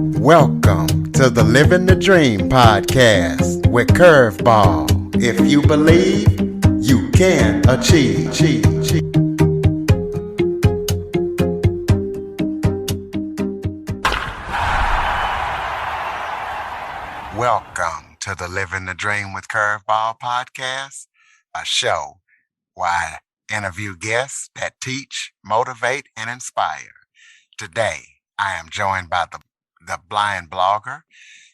Welcome to the Living the Dream podcast with Curveball. If you believe, you can achieve. Welcome to the Living the Dream with Curveball podcast, a show where I interview guests that teach, motivate, and inspire. Today, I am joined by the blind blogger.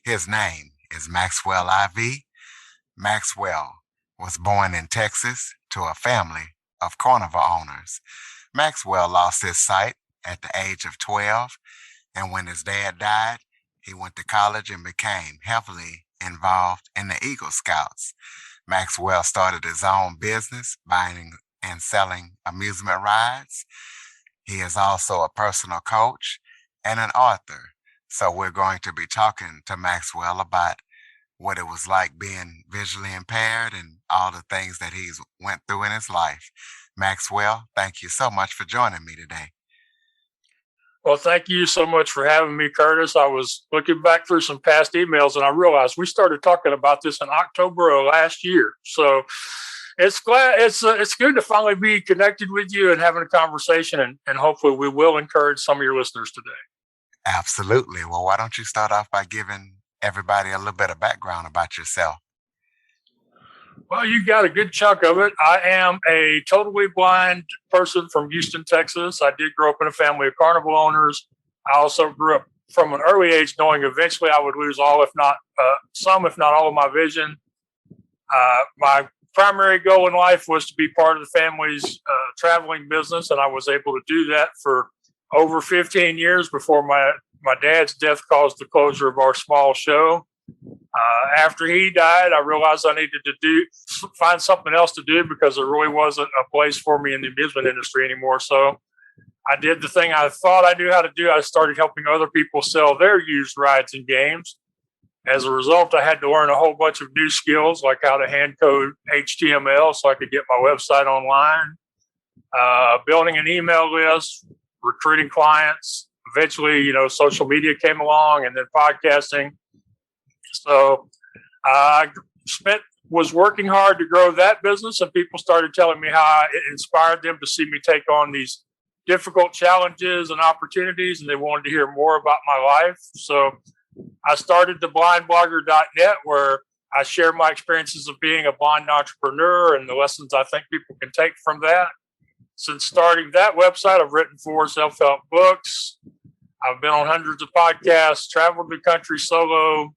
His name is Maxwell Ivey. Maxwell was born in Texas to a family of carnival owners. Maxwell lost his sight at the age of 12, and when his dad died, he went to college and became heavily involved in the Eagle Scouts. Maxwell started his own business, buying and selling amusement rides. He is also a personal coach and an author. So we're going to be talking to Maxwell about what it was like being visually impaired and all the things that he's went through in his life. Maxwell, thank you so much for joining me today. Well, thank you so much for having me, Curtis. I was looking back through some past emails and I realized we started talking about this in October of last year. So it's good to finally be connected with you and having a conversation, and hopefully we will encourage some of your listeners today. Absolutely. Well, why don't you start off by giving everybody a little bit of background about yourself? Well, you got a good chunk of it. I am a totally blind person from Houston, Texas. I did grow up in a family of carnival owners. I also grew up from an early age knowing eventually I would lose all, if not all of my vision. My primary goal in life was to be part of the family's traveling business, and I was able to do that for over 15 years before my dad's death caused the closure of our small show. After he died, I realized I needed to find something else to do because there really wasn't a place for me in the amusement industry anymore. So I did the thing I thought I knew how to do. I started helping other people sell their used rides and games. As a result, I had to learn a whole bunch of new skills, like how to hand code HTML so I could get my website online, building an email list, recruiting clients. Eventually, social media came along, and then podcasting. So I was working hard to grow that business, and people started telling me how it inspired them to see me take on these difficult challenges and opportunities, and they wanted to hear more about my life. So I started the blindblogger.net, where I share my experiences of being a blind entrepreneur and the lessons I think people can take from that. Since starting that website, I've written 4 self-help books. I've been on hundreds of podcasts, traveled the country solo,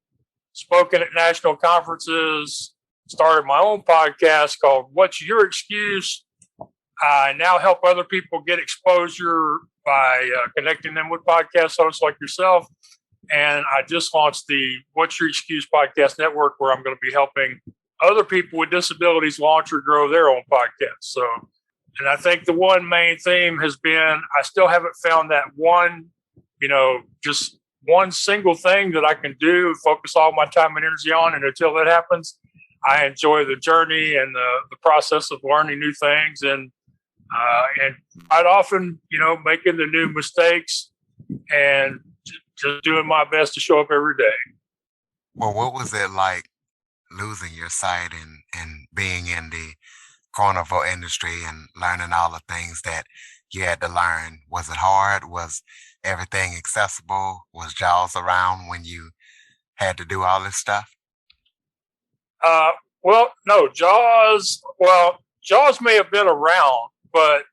spoken at national conferences, started my own podcast called What's Your Excuse? I now help other people get exposure by connecting them with podcast hosts like yourself. And I just launched the What's Your Excuse podcast network, where I'm going to be helping other people with disabilities launch or grow their own podcast. So, and I think the one main theme has been, I still haven't found that one, just one single thing that I can do, focus all my time and energy on. And until that happens, I enjoy the journey and the process of learning new things. And I'd often, making the new mistakes and just doing my best to show up every day. Well, what was it like losing your sight and being in the carnival industry and learning all the things that you had to learn? Was it hard? Was everything accessible? Was Jaws around when you had to do all this stuff? No, Jaws may have been around, but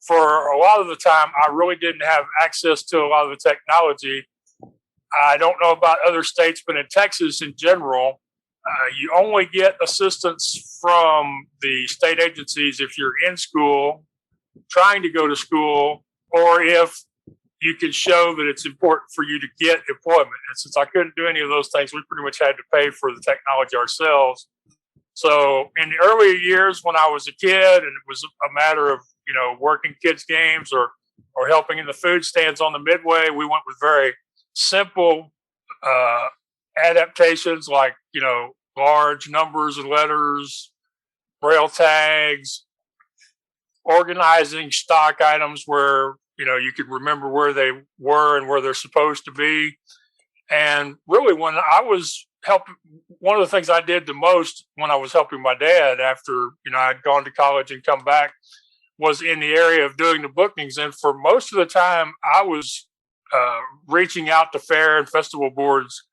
for a lot of the time, I really didn't have access to a lot of the technology. I don't know about other states, but in Texas in general, you only get assistance from the state agencies if you're in school, trying to go to school, or if you can show that it's important for you to get employment. And since I couldn't do any of those things, we pretty much had to pay for the technology ourselves. So in the earlier years when I was a kid and it was a matter of, working kids' games or helping in the food stands on the Midway, we went with very simple adaptations like, large numbers and letters, braille tags, organizing stock items where, you could remember where they were and where they're supposed to be. And really, when I was helping, one of the things I did the most when I was helping my dad after, I'd gone to college and come back was in the area of doing the bookings. And for most of the time, I was reaching out to fair and festival boards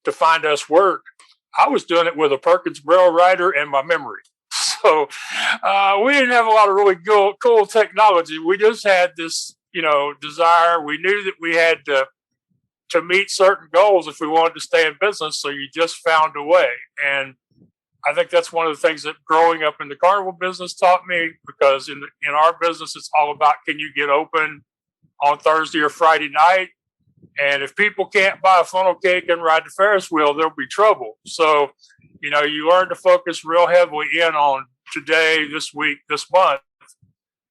to find us work. I was doing it with a Perkins Braille writer and my memory. So we didn't have a lot of really cool technology. We just had this, desire. We knew that we had to meet certain goals if we wanted to stay in business. So you just found a way. And I think that's one of the things that growing up in the carnival business taught me, because in our business, it's all about, can you get open on Thursday or Friday night? And if people can't buy a funnel cake and ride the Ferris wheel, there'll be trouble. So, you learn to focus real heavily in on today, this week, this month.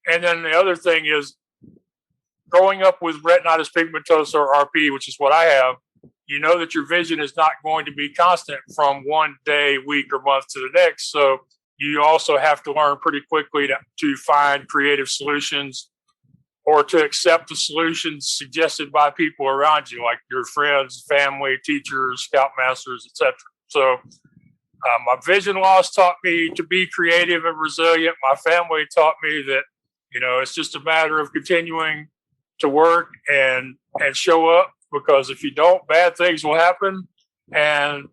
And then the other thing is, growing up with retinitis pigmentosa or RP, which is what I have, you know that your vision is not going to be constant from one day, week, or month to the next. So you also have to learn pretty quickly to find creative solutions, or to accept the solutions suggested by people around you, like your friends, family, teachers, scoutmasters, etc. So my vision loss taught me to be creative and resilient. My family taught me that, it's just a matter of continuing to work and show up, because if you don't, bad things will happen. And,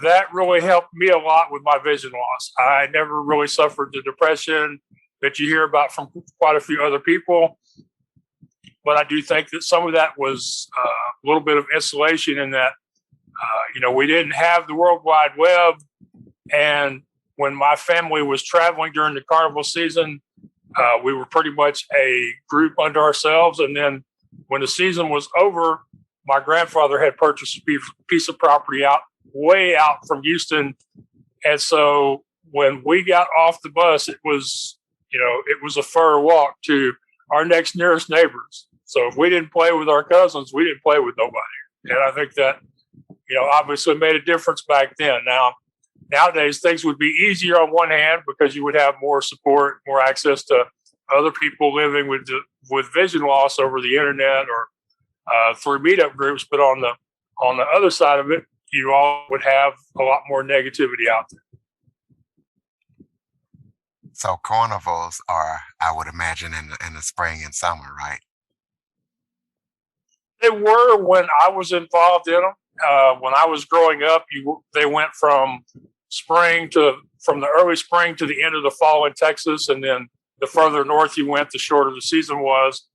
that really helped me a lot with my vision loss. I never really suffered the depression that you hear about from quite a few other people. But I do think that some of that was a little bit of insulation in that, we didn't have the World Wide Web. And when my family was traveling during the carnival season, we were pretty much a group unto ourselves. And then when the season was over, my grandfather had purchased a piece of property way out from Houston. And so when we got off the bus, it was a fur walk to our next nearest neighbors. So if we didn't play with our cousins, we didn't play with nobody. And I think that, obviously made a difference back then. Nowadays, things would be easier on one hand, because you would have more support, more access to other people living with vision loss over the internet or through meetup groups. But on the other side of it, you all would have a lot more negativity out there. So carnivals are, I would imagine, in the spring and summer, right? They were when I was involved in them. When I was growing up, they went from the early spring to the end of the fall in Texas, and then the further north you went, the shorter the season was.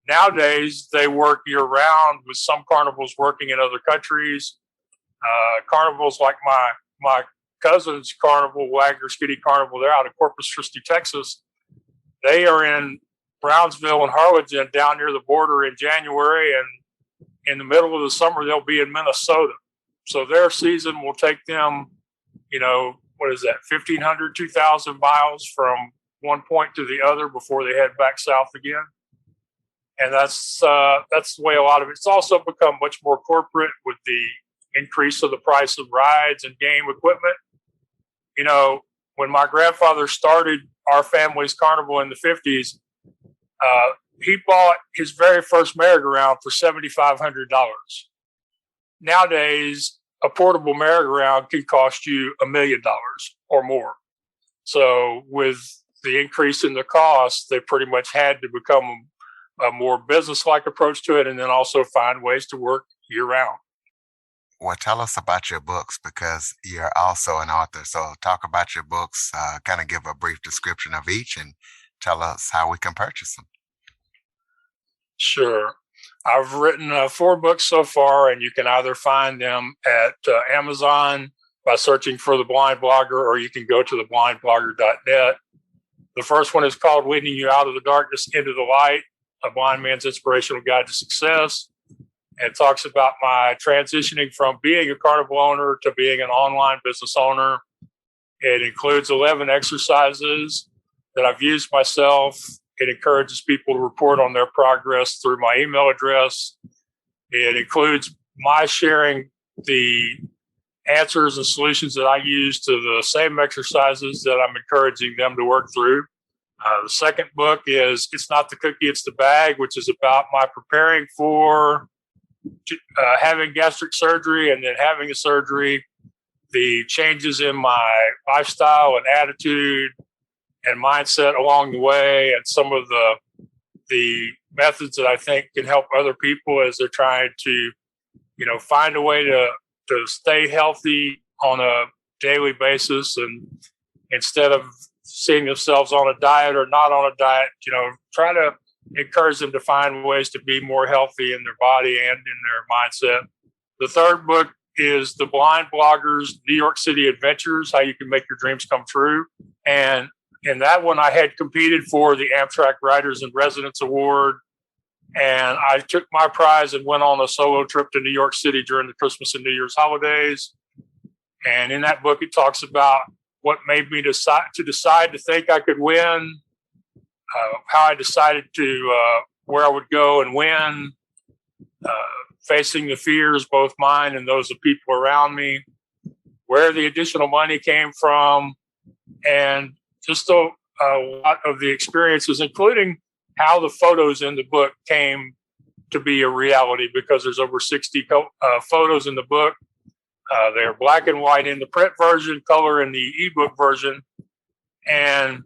Nowadays, they work year round, with some carnivals working in other countries. Carnivals like my cousin's carnival, Wagner's Kitty Carnival, they're out of Corpus Christi, Texas. They are in Brownsville and Harlingen down near the border in January, and in the middle of the summer, they'll be in Minnesota. So their season will take them, 1,500, 2,000 miles from one point to the other before they head back south again. And that's the way a lot of it's also become much more corporate with the increase of the price of rides and game equipment. When my grandfather started our family's carnival in the 50s, he bought his very first merry-go-round for $7,500. Nowadays, a portable merry-go-round can cost you $1 million or more. So with the increase in the cost, they pretty much had to become a more business-like approach to it, and then also find ways to work year-round. Well, tell us about your books, because you're also an author. So talk about your books, kind of give a brief description of each, and tell us how we can purchase them. Sure. I've written 4 books so far, and you can either find them at Amazon by searching for The Blind Blogger, or you can go to theblindblogger.net. The first one is called Leading You Out of the Darkness into the Light, A Blind Man's Inspirational Guide to Success. And it talks about my transitioning from being a carnival owner to being an online business owner. It includes 11 exercises that I've used myself. It encourages people to report on their progress through my email address. It includes my sharing the answers and solutions that I use to the same exercises that I'm encouraging them to work through. The second book is It's Not the Cookie, It's the Bag, which is about my preparing for having gastric surgery and then having the surgery, the changes in my lifestyle and attitude and mindset along the way, and some of the methods that I think can help other people as they're trying to, find a way to stay healthy on a daily basis, and instead of seeing themselves on a diet or not on a diet, try to encourage them to find ways to be more healthy in their body and in their mindset. The third book is The Blind Blogger's New York City Adventures, How You Can Make Your Dreams Come True. And in that one, I had competed for the Amtrak Writers in Residence Award. And I took my prize and went on a solo trip to New York City during the Christmas and New Year's holidays. And in that book, it talks about what made me decide to think I could win, how I decided to where I would go and when, facing the fears, both mine and those of people around me, where the additional money came from, and just a lot of the experiences, including how the photos in the book came to be a reality, because there's over 60 photos in the book. They're black and white in the print version, color in the ebook version. And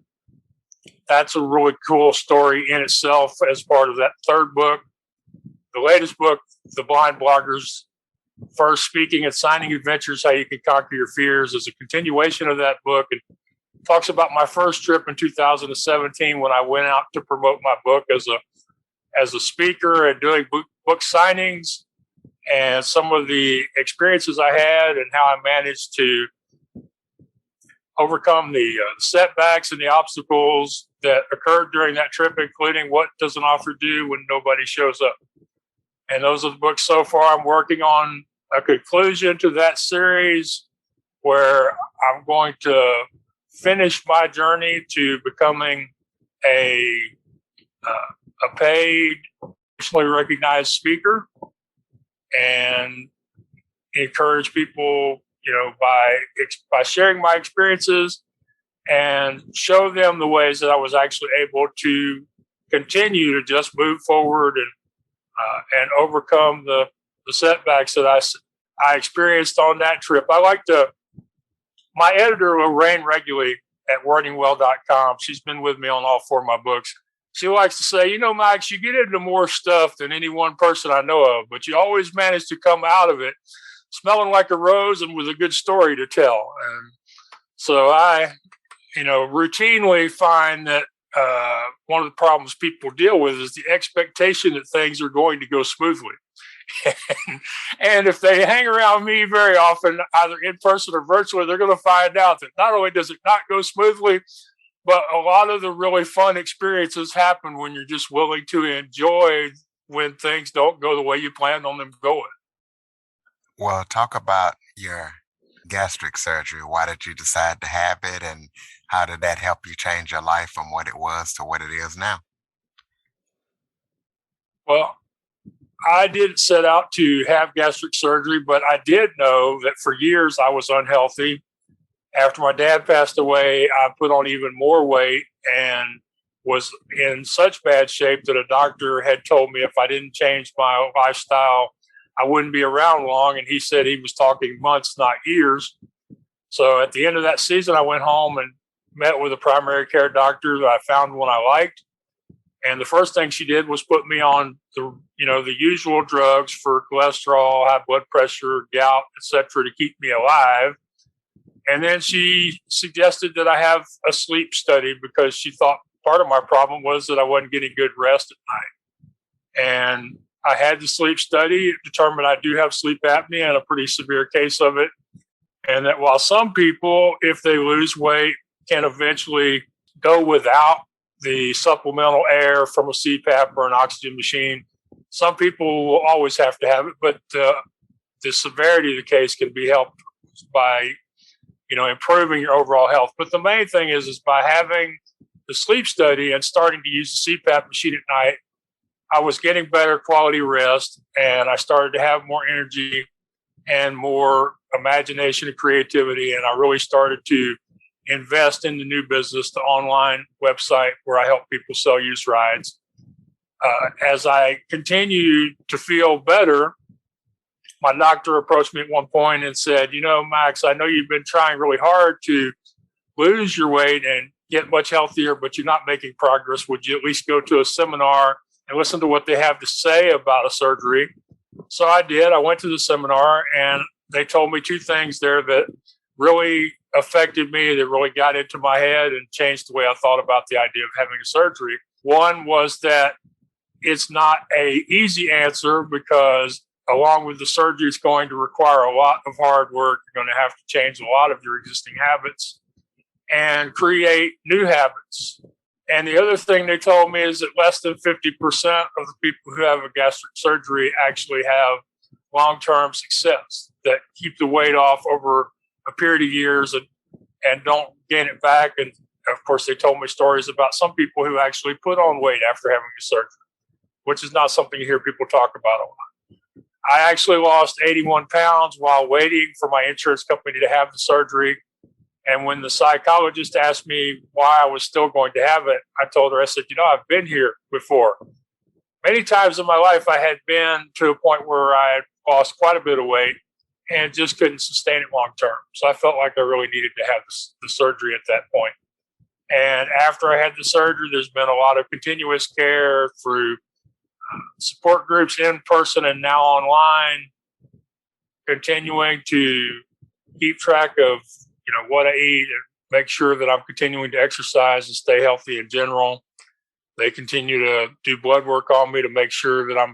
that's a really cool story in itself as part of that third book. The latest book, The Blind Blogger's First Speaking and Signing Adventures, How You Can Conquer Your Fears, is a continuation of that book. It talks about my first trip in 2017 when I went out to promote my book as a speaker and doing book signings, and some of the experiences I had and how I managed to overcome the setbacks and the obstacles that occurred during that trip, including what does an author do when nobody shows up. And those are the books so far. I'm working on a conclusion to that series where I'm going to finish my journey to becoming a paid, nationally recognized speaker, and encourage people, by sharing my experiences and show them the ways that I was actually able to continue to just move forward and overcome the setbacks that I experienced on that trip. My editor, Lorraine Regularly at wordingwell.com, she's been with me on all four of my books. She likes to say, Max, you get into more stuff than any one person I know of, but you always manage to come out of it smelling like a rose and with a good story to tell. And so I, routinely find that one of the problems people deal with is the expectation that things are going to go smoothly. And if they hang around me very often, either in person or virtually, they're going to find out that not only does it not go smoothly, but a lot of the really fun experiences happen when you're just willing to enjoy when things don't go the way you planned on them going. Well, talk about your gastric surgery. Why did you decide to have it, and how did that help you change your life from what it was to what it is now? Well, I didn't set out to have gastric surgery, but I did know that for years I was unhealthy. After my dad passed away, I put on even more weight and was in such bad shape that a doctor had told me if I didn't change my lifestyle, I wouldn't be around long. And he said he was talking months, not years. So at the end of that season, I went home and met with a primary care doctor that I found one I liked. And the first thing she did was put me on the usual drugs for cholesterol, high blood pressure, gout, etc., to keep me alive. And then she suggested that I have a sleep study because she thought part of my problem was that I wasn't getting good rest at night. And I had the sleep study. It determined I do have sleep apnea and a pretty severe case of it. And that while some people, if they lose weight, can eventually go without the supplemental air from a CPAP or an oxygen machine, some people will always have to have it. But the severity of the case can be helped by improving your overall health. But the main thing is by having the sleep study and starting to use the CPAP machine at night, I was getting better quality rest, and I started to have more energy and more imagination and creativity. And I really started to invest in the new business, the online website where I help people sell used rides. As I continued to feel better, my doctor approached me at one point and said, Max, I know you've been trying really hard to lose your weight and get much healthier, but you're not making progress. Would you at least go to a seminar and listen to what they have to say about a surgery? So I did. I went to the seminar, and they told me two things there that really affected me, that really got into my head and changed the way I thought about the idea of having a surgery. One was that it's not an easy answer, because along with the surgery, it's going to require a lot of hard work. You're going to have to change a lot of your existing habits and create new habits. And the other thing they told me is that less than 50% of the people who have a gastric surgery actually have long-term success, that keep the weight off over a period of years and don't gain it back. And of course, they told me stories about some people who actually put on weight after having a surgery, which is not something you hear people talk about a lot. I actually lost 81 pounds while waiting for my insurance company to have the surgery. And when the psychologist asked me why I was still going to have it, I told her, I said, I've been here before. Many times in my life, I had been to a point where I had lost quite a bit of weight and just couldn't sustain it long term. So I felt like I really needed to have the surgery at that point. And after I had the surgery, there's been a lot of continuous care through support groups in person and now online, continuing to keep track of what I eat and make sure that I'm continuing to exercise and stay healthy in general. They continue to do blood work on me to make sure that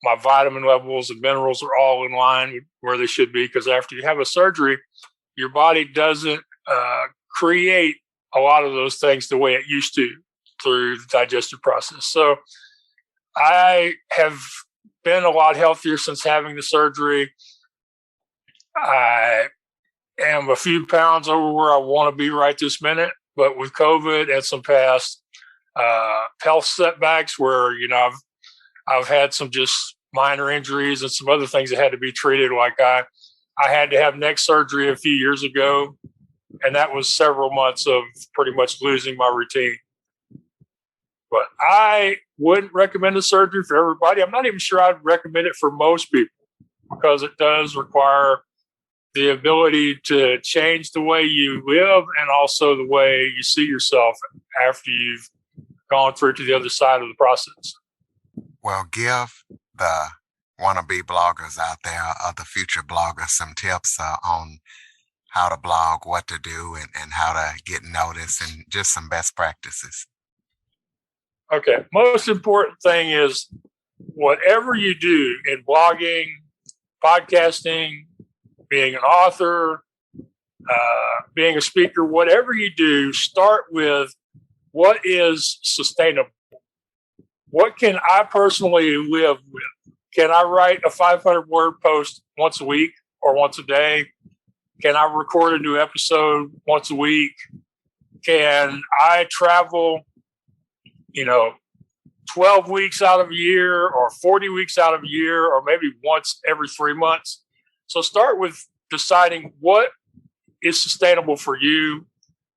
my vitamin levels and minerals are all in line with where they should be. Because after you have a surgery, your body doesn't create a lot of those things the way it used to through the digestive process. So I have been a lot healthier since having the surgery. I am a few pounds over where I want to be right this minute, but with COVID and some past health setbacks where, I've had some just minor injuries and some other things that had to be treated. Like I had to have neck surgery a few years ago, and that was several months of pretty much losing my routine. But I wouldn't recommend a surgery for everybody. I'm not even sure I'd recommend it for most people, because it does require the ability to change the way you live and also the way you see yourself after you've gone through to the other side of the process. Well, give the wannabe bloggers out there, other future bloggers, some tips on how to blog, what to do, and how to get noticed, and just some best practices. Okay. Most important thing is whatever you do in blogging, podcasting, being an author, being a speaker, whatever you do, start with what is sustainable. What can I personally live with? Can I write a 500-word post once a week or once a day? Can I record a new episode once a week? Can I travel, 12 weeks out of a year or 40 weeks out of a year, or maybe once every 3 months? So start with deciding what is sustainable for you,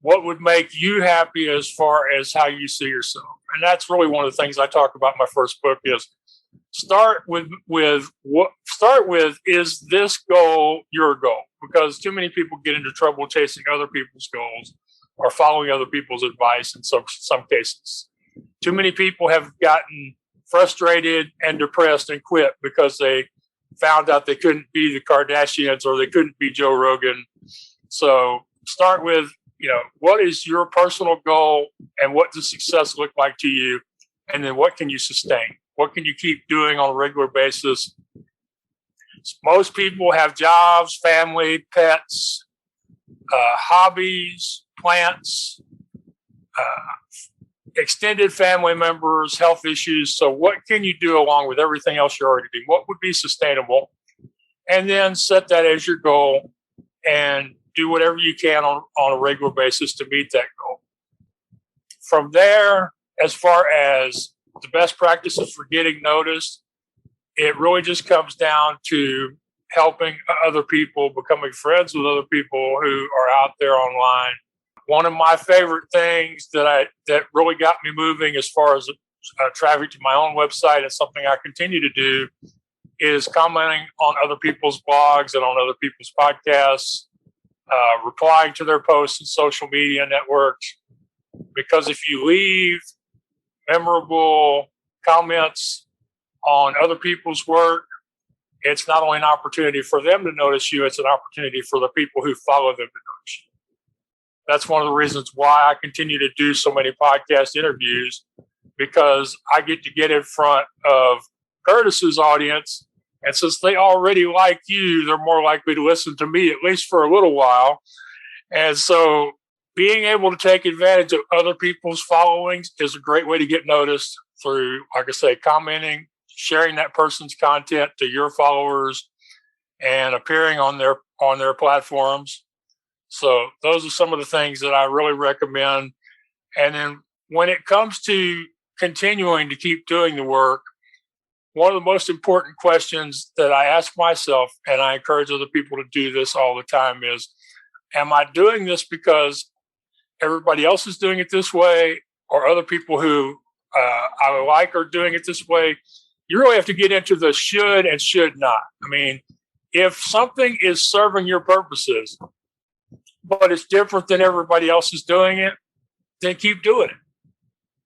what would make you happy as far as how you see yourself. And that's really one of the things I talk about in my first book is start with is this goal your goal? Because too many people get into trouble chasing other people's goals or following other people's advice in some cases. Too many people have gotten frustrated and depressed and quit because they found out they couldn't be the Kardashians or they couldn't be Joe Rogan. So start with, what is your personal goal and what does success look like to you? And then what can you sustain? What can you keep doing on a regular basis? Most people have jobs, family, pets, hobbies, plants, extended family members, health issues. So what can you do along with everything else you're already doing? What would be sustainable? And then set that as your goal and do whatever you can on a regular basis to meet that goal. From there, as far as the best practices for getting noticed, it really just comes down to helping other people, becoming friends with other people who are out there online. One of my favorite things that really got me moving as far as traffic to my own website and something I continue to do is commenting on other people's blogs and on other people's podcasts, replying to their posts in social media networks. Because if you leave memorable comments on other people's work, it's not only an opportunity for them to notice you, it's an opportunity for the people who follow them to notice you. That's one of the reasons why I continue to do so many podcast interviews, because I get in front of Curtis's audience. And since they already like you, they're more likely to listen to me, at least for a little while. And so being able to take advantage of other people's followings is a great way to get noticed through, like I say, commenting, sharing that person's content to your followers, and appearing on their platforms. So those are some of the things that I really recommend. And then when it comes to continuing to keep doing the work, one of the most important questions that I ask myself, and I encourage other people to do this all the time, is, am I doing this because everybody else is doing it this way, or other people who I like are doing it this way? You really have to get into the should and should not. I mean, if something is serving your purposes, but it's different than everybody else is doing it, then keep doing it.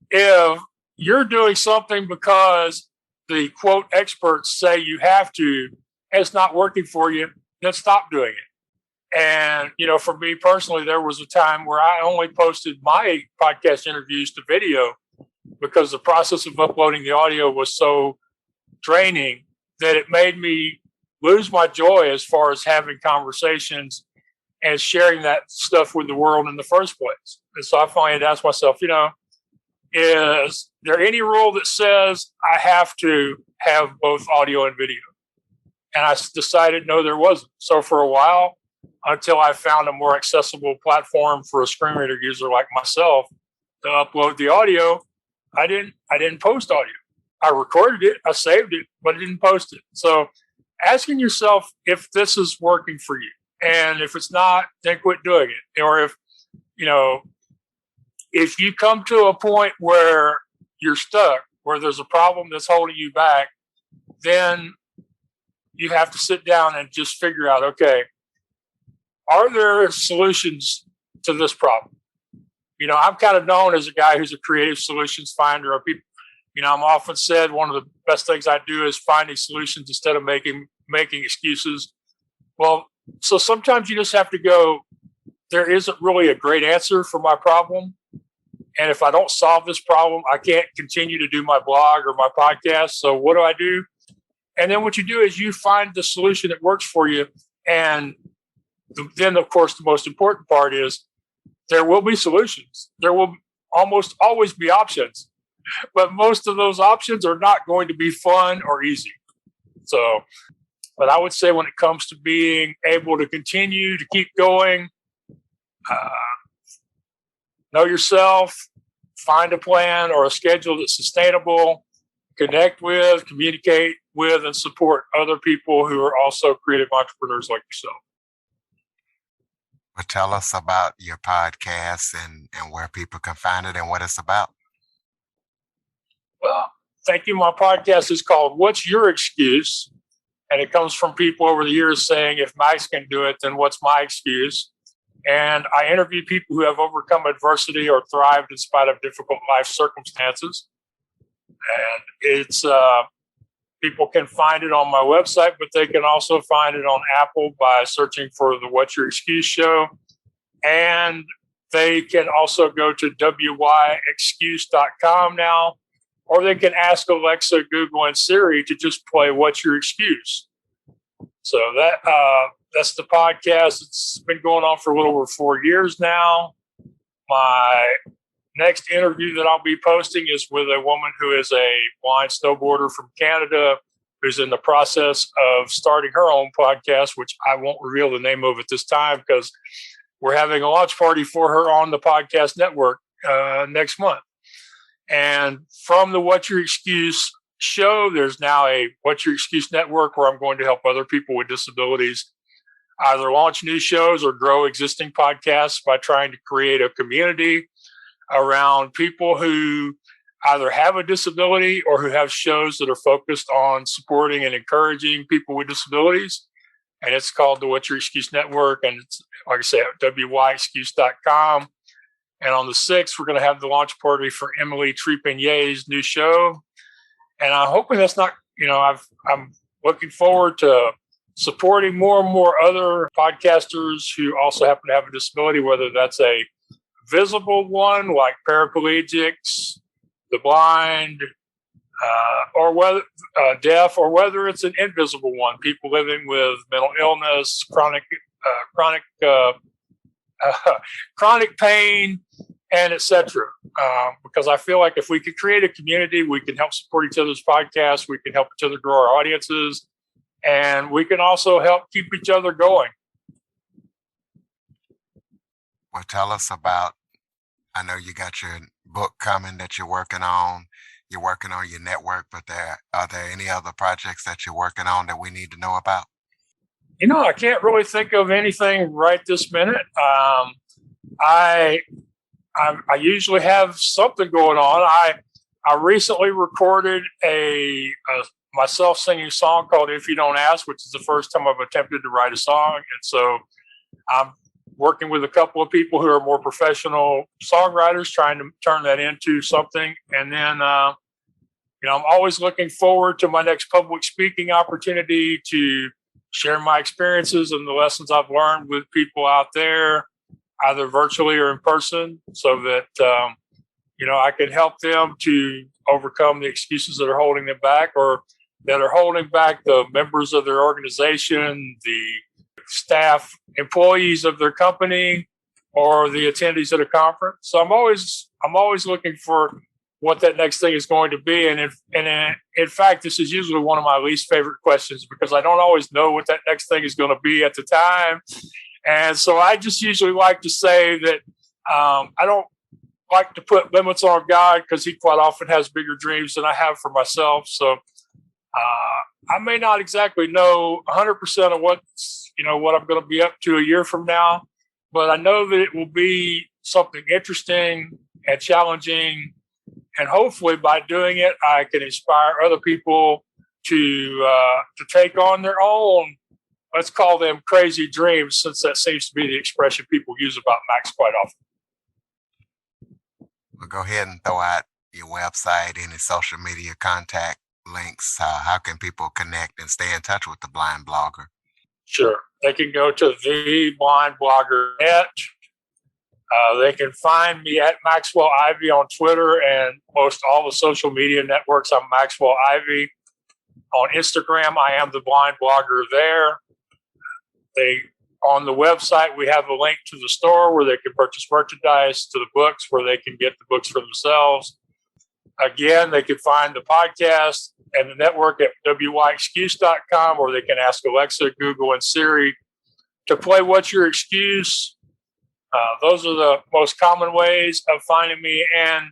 If you're doing something because the quote experts say you have to, and it's not working for you, then stop doing it. And, for me personally, there was a time where I only posted my podcast interviews to video because the process of uploading the audio was so draining that it made me lose my joy as far as having conversations and sharing that stuff with the world in the first place. And so I finally had to ask myself, is there any rule that says I have to have both audio and video? And I decided no, there wasn't. So for a while, until I found a more accessible platform for a screen reader user like myself to upload the audio, I didn't post audio. I recorded it, I saved it, but I didn't post it. So asking yourself if this is working for you, and if it's not, then quit doing it. Or if you come to a point where you're stuck, where there's a problem that's holding you back, then you have to sit down and just figure out, okay, are there solutions to this problem? I'm kind of known as a guy who's a creative solutions finder. Or people, I'm often said one of the best things I do is finding solutions instead of making excuses. Well, so sometimes you just have to go, there isn't really a great answer for my problem. And if I don't solve this problem, I can't continue to do my blog or my podcast. So what do? And then what you do is you find the solution that works for you. And then, of course, the most important part is there will be solutions. There will almost always be options. But most of those options are not going to be fun or easy. So, but I would say when it comes to being able to continue to keep going, know yourself, find a plan or a schedule that's sustainable, connect with, communicate with, and support other people who are also creative entrepreneurs like yourself. Well, tell us about your podcast and where people can find it and what it's about. Well, thank you. My podcast is called What's Your Excuse? And it comes from people over the years saying, if Max can do it, then what's my excuse? And I interview people who have overcome adversity or thrived in spite of difficult life circumstances. And it's people can find it on my website, but they can also find it on Apple by searching for the What's Your Excuse show. And they can also go to wyexcuse.com now, or they can ask Alexa, Google, and Siri to just play What's Your Excuse? So that's the podcast. It's been going on for a little over 4 years now. My next interview that I'll be posting is with a woman who is a blind snowboarder from Canada who's in the process of starting her own podcast, which I won't reveal the name of at this time because we're having a launch party for her on the podcast network next month. And from the What's Your Excuse show, there's now a What's Your Excuse network where I'm going to help other people with disabilities either launch new shows or grow existing podcasts by trying to create a community around people who either have a disability or who have shows that are focused on supporting and encouraging people with disabilities. And it's called the What's Your Excuse Network. And it's, like I said, wyexcuse.com. And on the 6th, we're going to have the launch party for Emily Trepannier's new show. And I'm hoping that's not, I'm looking forward to supporting more and more other podcasters who also happen to have a disability, whether that's a visible one like paraplegics, the blind, or whether deaf, or whether it's an invisible one, people living with mental illness, chronic pain, and etc. Because I feel like if we could create a community, we can help support each other's podcasts, we can help each other grow our audiences, and we can also help keep each other going. Well, tell us about, I know you got your book coming that you're working on. You're working on your network, but are there any other projects that you're working on that we need to know about? I can't really think of anything right this minute. I usually have something going on. I recently recorded a myself singing song called "If You Don't Ask," which is the first time I've attempted to write a song, and so I'm working with a couple of people who are more professional songwriters, trying to turn that into something. And then, I'm always looking forward to my next public speaking opportunity to share my experiences and the lessons I've learned with people out there, either virtually or in person, so that, I can help them to overcome the excuses that are holding them back, or that are holding back the members of their organization, the staff, employees of their company, or the attendees at a conference. So I'm always looking for what that next thing is going to be. And in fact, this is usually one of my least favorite questions, because I don't always know what that next thing is going to be at the time. And so I just usually like to say that I don't like to put limits on God, because he quite often has bigger dreams than I have for myself. So I may not exactly know 100% of what I'm going to be up to a year from now, but I know that it will be something interesting and challenging. And hopefully by doing it, I can inspire other people to take on their own, let's call them crazy dreams, since that seems to be the expression people use about Max quite often. Well, go ahead and throw out your website, any social media contact links. How can people connect and stay in touch with the Blind Blogger? Sure. They can go to theblindblogger.net. They can find me at Maxwell Ivey on Twitter and most all the social media networks. I'm Maxwell Ivey. On Instagram, I am the Blind Blogger there. On the website, we have a link to the store where they can purchase merchandise, to the books where they can get the books for themselves. Again, they can find the podcast and the network at wyexcuse.com, or they can ask Alexa, Google, and Siri to play What's Your Excuse. Those are the most common ways of finding me. And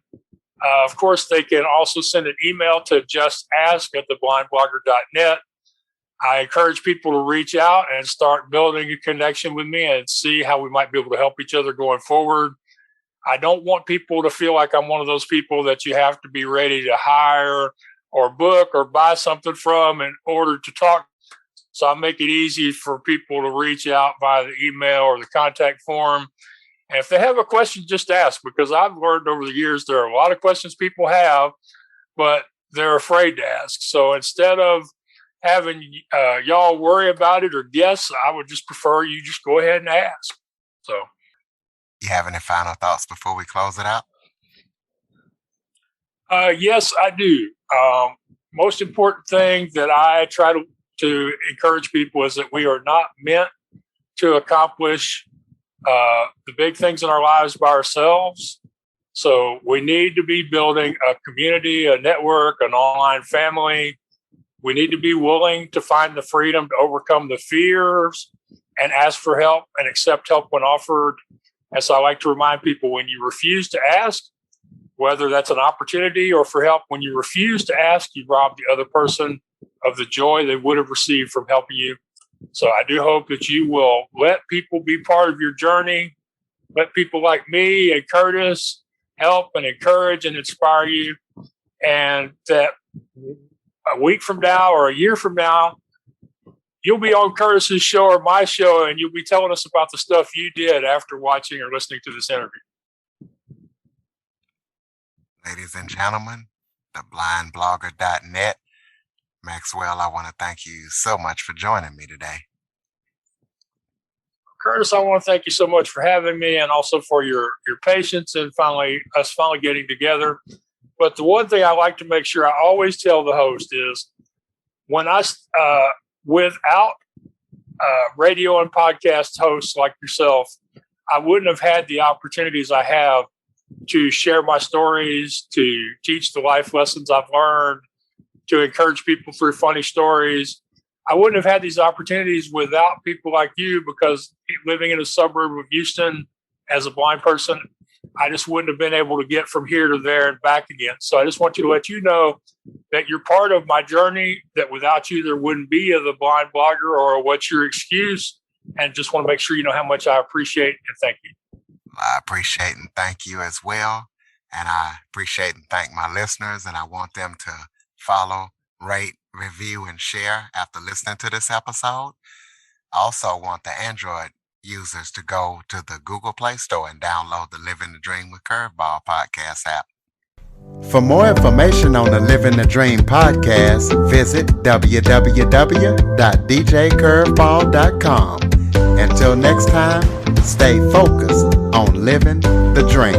of course, they can also send an email to justask@theblindblogger.net. I encourage people to reach out and start building a connection with me and see how we might be able to help each other going forward. I don't want people to feel like I'm one of those people that you have to be ready to hire or book or buy something from in order to talk. So I make it easy for people to reach out via the email or the contact form. And if they have a question, just ask, because I've learned over the years there are a lot of questions people have, but they're afraid to ask. So instead of having y'all worry about it or guess, I would just prefer you just go ahead and ask. So, you have any final thoughts before we close it out? Yes, I do. Most important thing that I try to encourage people is that we are not meant to accomplish the big things in our lives by ourselves. So we need to be building a community, a network, an online family. We need to be willing to find the freedom to overcome the fears and ask for help and accept help when offered. And so I like to remind people, when you refuse to ask, whether that's an opportunity or for help, when you refuse to ask, you rob the other person of the joy they would have received from helping you. So I do hope that you will let people be part of your journey. Let people like me and Curtis help and encourage and inspire you. and that a week from now or a year from now, you'll be on Curtis's show or my show, and you'll be telling us about the stuff you did after watching or listening to this interview. Ladies and gentlemen, theblindblogger.net. Maxwell, I want to thank you so much for joining me today. Curtis, I want to thank you so much for having me, and also for your patience and us finally getting together. But the one thing I like to make sure I always tell the host is when without radio and podcast hosts like yourself, I wouldn't have had the opportunities I have to share my stories, to teach the life lessons I've learned, to encourage people through funny stories. I wouldn't have had these opportunities without people like you, because living in a suburb of Houston as a blind person, I just wouldn't have been able to get from here to there and back again. So I just want to let you know that you're part of my journey, that without you, there wouldn't be the Blind Blogger or What's Your Excuse. And just want to make sure you know how much I appreciate and thank you. I appreciate and thank you as well. And I appreciate and thank my listeners, and I want them to follow, rate, review, and share after listening to this episode. I also want the Android users to go to the Google Play Store and download the Living the Dream with Curveball podcast app. For more information on the Living the Dream podcast, visit www.djcurveball.com. Until next time, stay focused on living the dream.